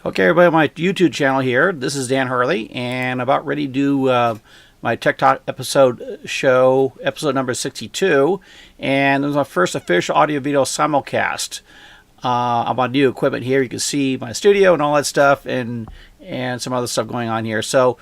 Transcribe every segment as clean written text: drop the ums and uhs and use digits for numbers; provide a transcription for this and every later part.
Okay, everybody, on my YouTube channel here. This is Dan Harley, and about ready to do my Tech Talk episode number 62, and this is my first official audio-video simulcast. I'm on new equipment here. You can see my studio and all that stuff, and some other stuff going on here. So,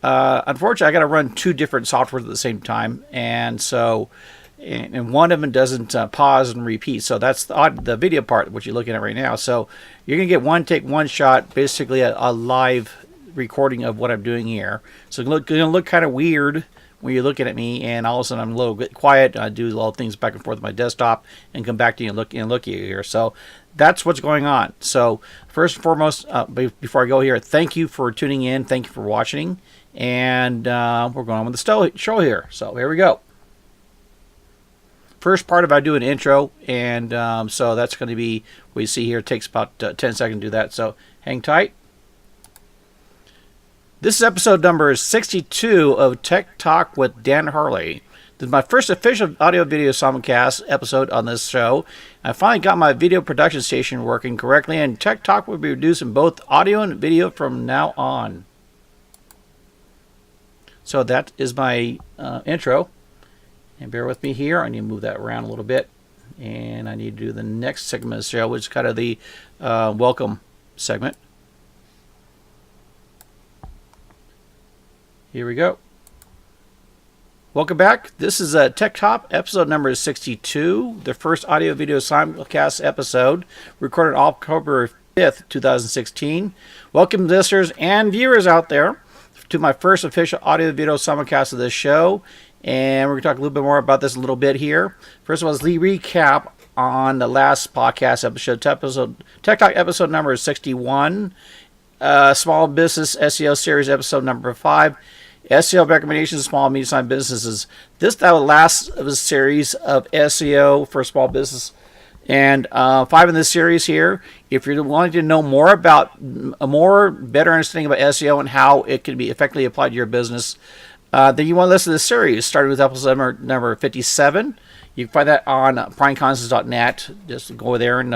unfortunately, I got to run two different softwares at the same time, and so. And one of them doesn't pause and repeat. So that's the video part, which you're looking at right now. So you're going to get one take, one shot, basically a live recording of what I'm doing here. So it's going to look kind of weird when you're looking at me, and all of a sudden I'm a little bit quiet. I do little things back and forth with my desktop and come back to you and look at you here. So that's what's going on. So first and foremost, before I go here, thank you for tuning in. Thank you for watching. And we're going on with the show here. So here we go. First part of I do an intro, and so that's going to be what you see here. It takes about 10 seconds to do that, so hang tight. This is episode number 62 of Tech Talk with Dan Harley. This is my first official audio-video simulcast episode on this show. I finally got my video production station working correctly, and Tech Talk will be producing both audio and video from now on. So that is my intro. And bear with me here. I need to move that around a little bit. And I need to do the next segment of the show, which is kind of the welcome segment. Here we go. Welcome back. This is Tech Top, episode number 62, the first audio-video simulcast episode, recorded October 5th, 2016. Welcome, listeners and viewers out there, to my first official audio-video simulcast of this show. And we're going to talk a little bit more about this a little bit here. First of all, let's recap on the last podcast episode, Tech Talk episode number 61, Small Business SEO Series episode number 5, SEO recommendations for small and medium-sized businesses. This is the last of a series of SEO for small business, and 5 in this series here. If you're wanting to know more about a better understanding about SEO and how it can be effectively applied to your business, then you want to listen to the series, starting with episode number 57. You can find that on primeconcepts.net. Just go there and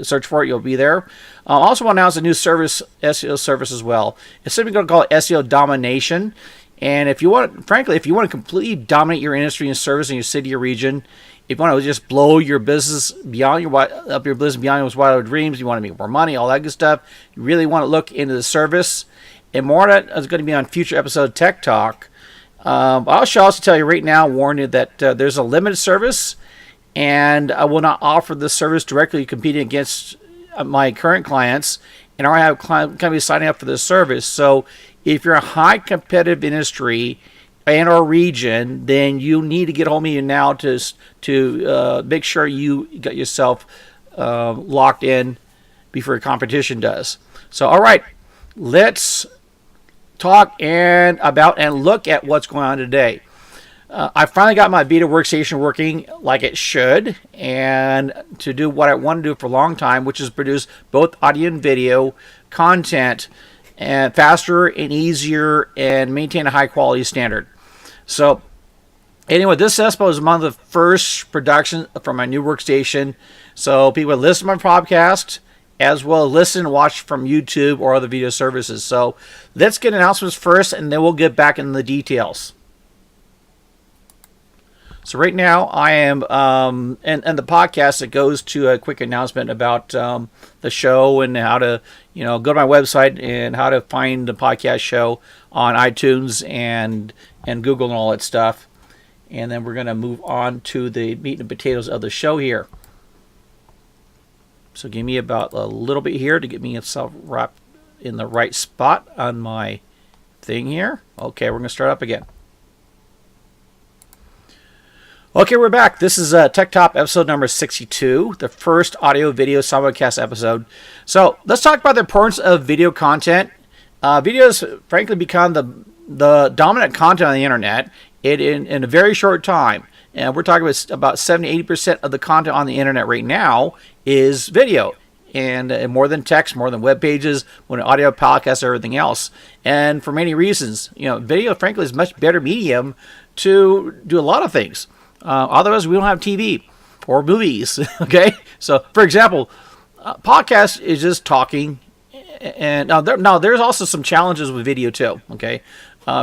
search for it. You'll be there. I also want to announce a new SEO service as well. It's simply going to call it SEO Domination. And if you want, frankly, if you want to completely dominate your industry and service in your city or region, if you want to just blow your business beyond your business beyond your wildest dreams, you want to make more money, all that good stuff, you really want to look into the service. And more of that is going to be on future episode Tech Talk. I should also tell you right now, warn you that there's a limited service, and I will not offer this service directly competing against my current clients, and I already have clients going to be signing up for this service. So if you're a high competitive industry and or region, then you need to get hold of me now to make sure you got yourself locked in before your competition does. So all right, let's talk and look at what's going on today. I finally got my beta workstation working like it should, and to do what I want to do for a long time, which is produce both audio and video content and faster and easier and maintain a high quality standard. So anyway, this episode is among the first production from my new workstation. So people listen to my podcast, as well as listen and watch from YouTube or other video services. So let's get announcements first, and then we'll get back into the details. So right now I am, and the podcast, it goes to a quick announcement about the show and how to, go to my website and how to find the podcast show on iTunes and Google and all that stuff. And then we're going to move on to the meat and potatoes of the show here. So give me about a little bit here to get me itself wrapped in the right spot on my thing here. Okay, we're going to start up again. Okay, we're back. This is Tech Top episode number 62, the first audio-video simulcast episode. So let's talk about the importance of video content. Video has frankly become the dominant content on the internet in a very short time. And we're talking about 70-80% of the content on the internet right now is video. And more than text, more than web pages, more than audio podcasts, everything else. And for many reasons, video, frankly, is a much better medium to do a lot of things. Otherwise, we don't have TV or movies. Okay, so for example, podcast is just talking And now there's also some challenges with video too. Okay,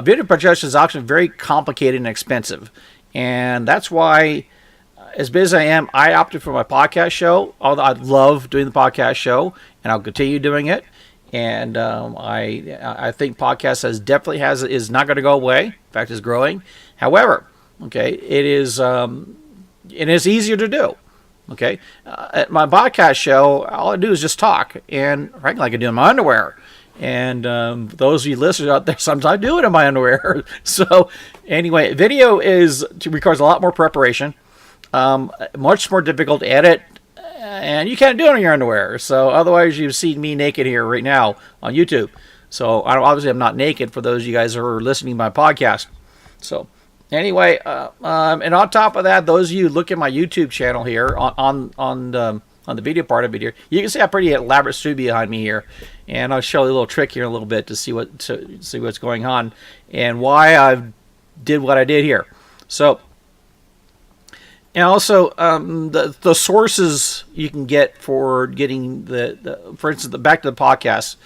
video production is actually very complicated and expensive, and that's why, as busy as I am, I opted for my podcast show. Although I love doing the podcast show, and I'll continue doing it. And I think podcast is not going to go away. In fact, it's growing. However, okay, it is easier to do. Okay, at my podcast show, all I do is just talk, and frankly, I can do it in my underwear. And those of you listeners out there, sometimes I do it in my underwear. So anyway, video requires a lot more preparation, much more difficult to edit, and you can't do it in your underwear. So otherwise, you've seen me naked here right now on YouTube. So obviously, I'm not naked for those of you guys who are listening to my podcast. So anyway, and on top of that, those of you who look at my YouTube channel here on the video part of it here, you can see a pretty elaborate studio behind me here, and I'll show you a little trick here in a little bit to see what's going on and why I did what I did here. So, and also the sources you can get for getting for instance, back to the podcast.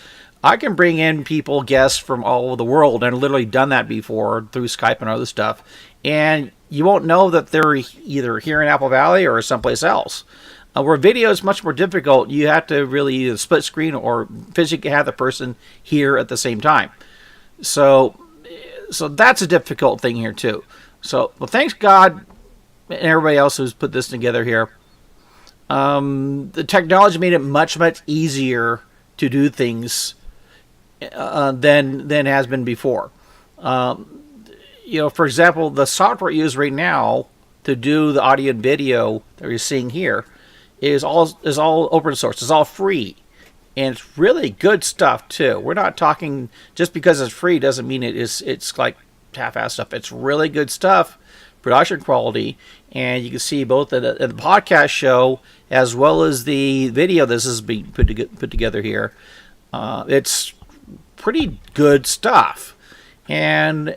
I can bring in guests from all over the world, and I've literally done that before through Skype and other stuff. And you won't know that they're either here in Apple Valley or someplace else. Where video is much more difficult, you have to really either split screen or physically have the person here at the same time. So that's a difficult thing here too. So, well, thanks God and everybody else who's put this together here. The technology made it much, much easier to do things than has been before. For example, the software used right now to do the audio and video that you're seeing here is all open source. It's all free, and it's really good stuff too. We're not talking just because it's free doesn't mean it's like half-assed stuff. It's really good stuff, production quality, and you can see both in the podcast show as well as the video. This is being put together here. It's pretty good stuff. And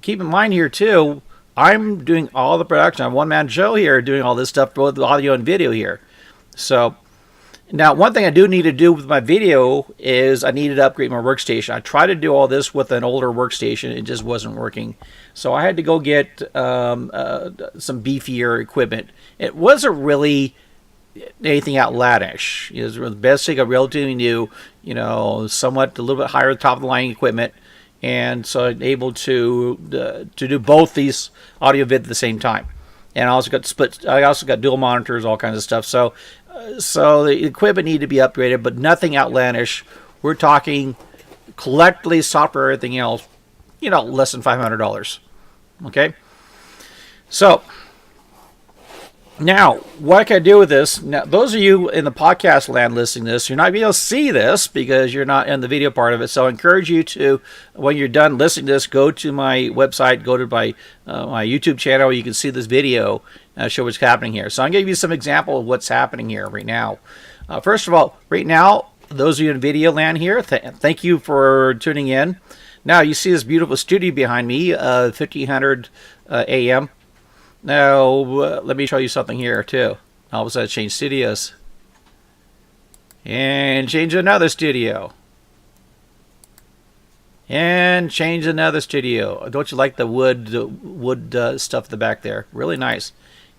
keep in mind here too, I'm doing all the production. I'm a one-man show here doing all this stuff, both audio and video here. So now one thing I do need to do with my video is I needed to upgrade my workstation. I tried to do all this with an older workstation. It just wasn't working. So I had to go get some beefier equipment. It wasn't really anything outlandish. It was the best thing I relatively new, somewhat a little bit higher top of the line equipment, and so I'm able to do both these audio vid at the same time. And I also got split. I also got dual monitors, all kinds of stuff. So the equipment needed to be upgraded, but nothing outlandish. We're talking collectively software, everything else, less than $500. Okay, so. Now, what can I do with this? Now, those of you in the podcast land listening to this, you're not going to be able to see this because you're not in the video part of it. So I encourage you to, when you're done listening to this, go to my website, go to my YouTube channel. You can see this video and show what's happening here. So I'm going to give you some example of what's happening here right now. First of all, right now, those of you in video land here, thank you for tuning in. Now, you see this beautiful studio behind me, 1500 AM. Now, let me show you something here, too. All of a sudden, change studios. And change another studio. And change another studio. Don't you like the wood stuff at the back there? Really nice.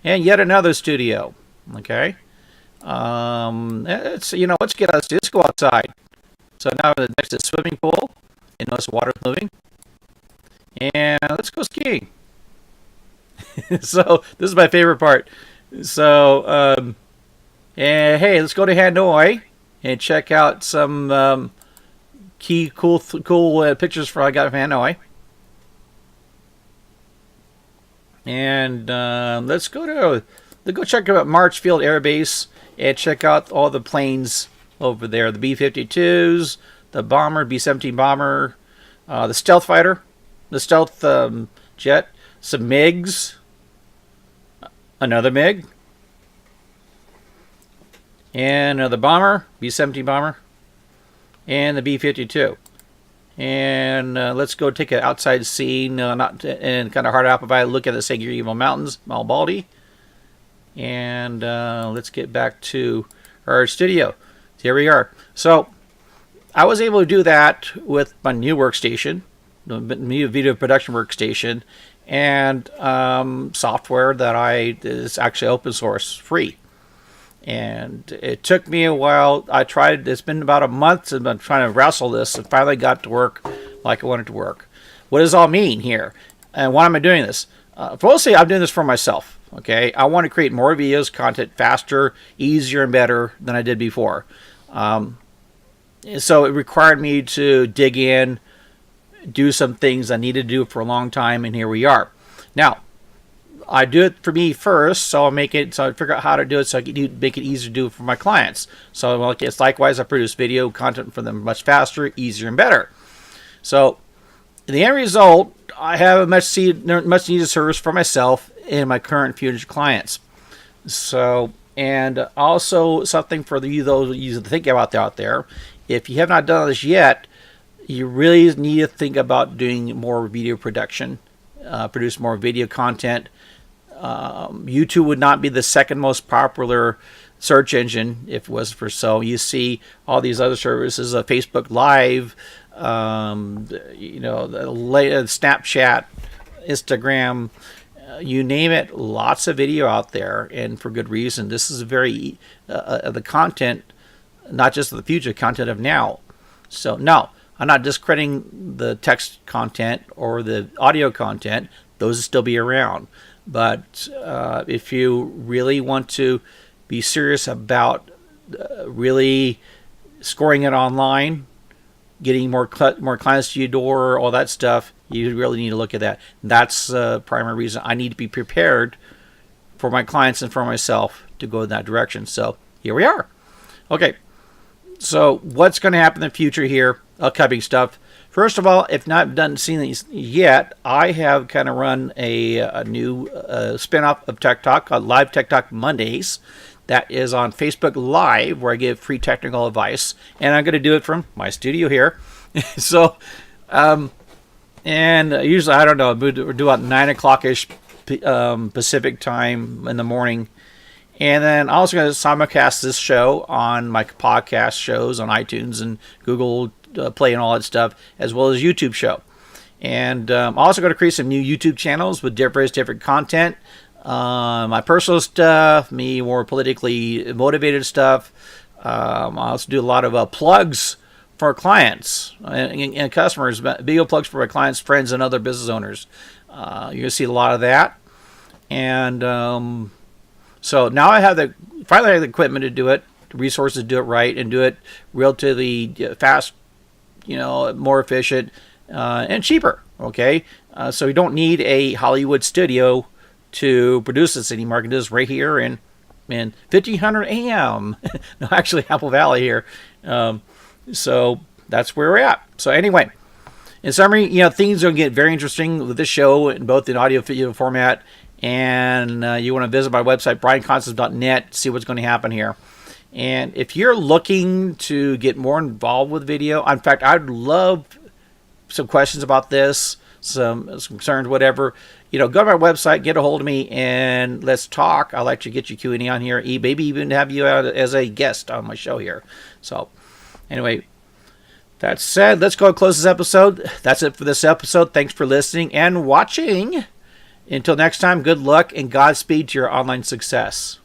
And yet another studio. Okay. Let's get us. Let's go outside. So now next to the swimming pool. You notice the water's moving. And let's go skiing. So this is my favorite part. So and hey, let's go to Hanoi and check out some cool pictures I got of Hanoi. And let's go check out Marchfield Air Base and check out all the planes over there. The B-52s, the bomber, B-17 bomber, the stealth fighter, the stealth jet, some MiGs, another MiG, and another bomber, B-17 bomber, and the B-52. And let's go take an outside scene, and kind of hard out by look at the Seguimo Mountains, Mount Baldy. And let's get back to our studio. Here we are. So I was able to do that with my new workstation, the new video production workstation, and software that is actually open source, free. And it took me a while. It's been about a month and I'm trying to wrestle this and finally got to work like I wanted to work. What does it all mean here? And why am I doing this? Mostly I'm doing this for myself. Okay, I want to create more videos, content faster, easier, and better than I did before. So it required me to dig in, do some things I needed to do for a long time, and here we are. Now, I do it for me first, so I figure out how to do it so I can make it easier to do it for my clients. So it's likewise, I produce video content for them much faster, easier, and better. So in the end result, I have a much needed service for myself and my current and future clients. So, and also something for those of you to think about out there. If you have not done this yet, you really need to think about doing more video production, produce more video content. YouTube would not be the second most popular search engine if it wasn't for so. You see all these other services, Facebook Live, Snapchat, Instagram, you name it, lots of video out there, and for good reason. This is very the content, not just of the future, content of now. So no, I'm not discrediting the text content or the audio content. Those will still be around. But if you really want to be serious about really scoring it online, getting more clients to your door, all that stuff, you really need to look at that. That's the primary reason I need to be prepared for my clients and for myself to go in that direction. So here we are. Okay, so what's going to happen in the future here? Upcoming stuff. First of all, if not seen these yet, I have kind of run a new spin-off of Tech Talk called Live Tech Talk Mondays. That is on Facebook Live, where I give free technical advice, and I'm going to do it from my studio here. So, and usually, I don't know, we do about 9 o'clock-ish Pacific time in the morning. And then I'm also going to simulcast this show on my podcast shows on iTunes and Google Play and all that stuff, as well as YouTube show. And I'm also going to create some new YouTube channels with different content. My personal stuff, me more politically motivated stuff. I also do a lot of plugs for clients and customers, video plugs for my clients, friends, and other business owners. You're going to see a lot of that. And so now I finally have the equipment to do it, the resources to do it right, and do it relatively fast, more efficient, and cheaper. Okay, so you don't need a Hollywood studio to produce this anymore. I can do this right here in 1500 AM. No, actually Apple Valley here. So that's where we're at. So anyway, in summary, things are going to get very interesting with this show in both the audio and video format. And you want to visit my website, brianconstance.net, see what's going to happen here. And if you're looking to get more involved with video, in fact, I'd love some questions about this, some concerns, whatever. Go to my website, get a hold of me, and let's talk. I'll actually get you Q&A on here, maybe even have you out as a guest on my show here. So anyway, that said, let's go and close this episode. That's it for this episode. Thanks for listening and watching. Until next time, good luck and Godspeed to your online success.